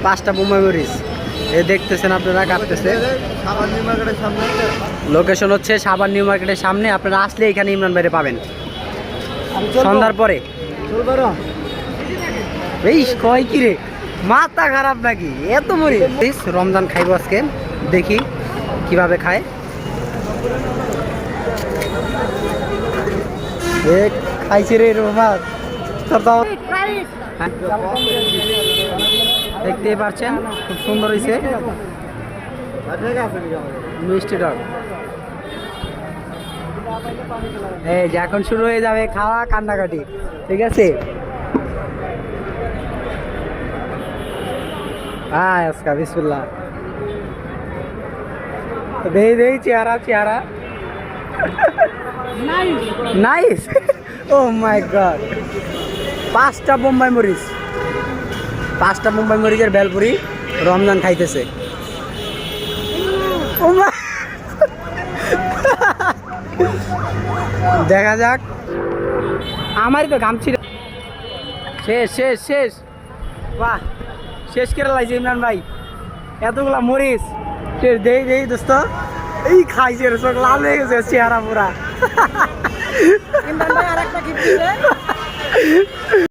পাঁচটা বোম্বাই মরিচ এ দেখতেছেন আপনারা কাটতেছে। লোকেশন হচ্ছে সাভার নিউ মার্কেটের সামনে। আপনারা আসলে এখানে ইমরান ভাইরে পাবেন সন্ধ্যার পরে। এই কয় কি রে, মাথা খারাপ নাকি এত মরিচ? রমজান খাইব আজকে, দেখি কিভাবে খায়। খাইছে রে রোমাস, দেখতেই পাচ্ছেন খুব সুন্দর হয়েছে মিষ্টি টক। এই যে এখন শুরু হয়ে যাবে খাওয়া কান্নাকাটি, ঠিক আছে? হ্যাঁ আজকা বিসমিল্লাহ। দেই চেহারা নাইস। ও মাই গড, পাঁচটা বোম্বাই মরিচের ভেলপুরি রমজান খাইতেছে। দেখা যাক, আমারই তো গামছি। শেষ বাহ, শেষ করে লাইছে ইমরান ভাই এতগুলা মরিচ। শেষ দেই দোস্ত, এই খাইছে চোখ লাল হয়ে গেছে চেহারা পুরা।